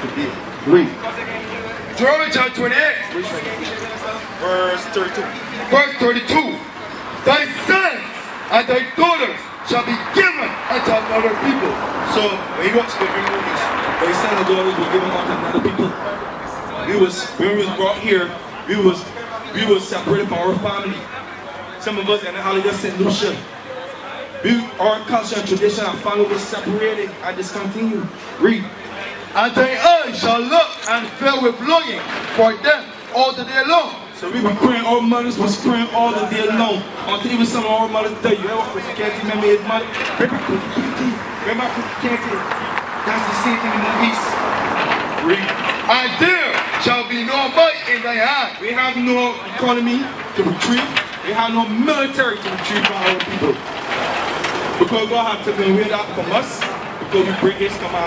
today. Read. Deuteronomy chapter 28, Verse 32. verse 32. Thy sons and thy daughters shall be given unto another people. So when you watch the movies, when his sons and daughters were given unto another people, when we was brought here, we was separated from our family. Some of us in the holiday St. Lucia, our culture and tradition and family was separated and discontinued. Read. And thy eyes shall look and fill with longing for them all the day long. So we were praying, our mothers was praying all the day long. Until even some of our mothers tell you, hey, can't remember his mother? Remember can't. That's the same thing in the East. Read. And there shall be no might in thy hand. We have no economy to retrieve. We have no military to retrieve from our people. Because God has taken away that from us, because we break his commandments.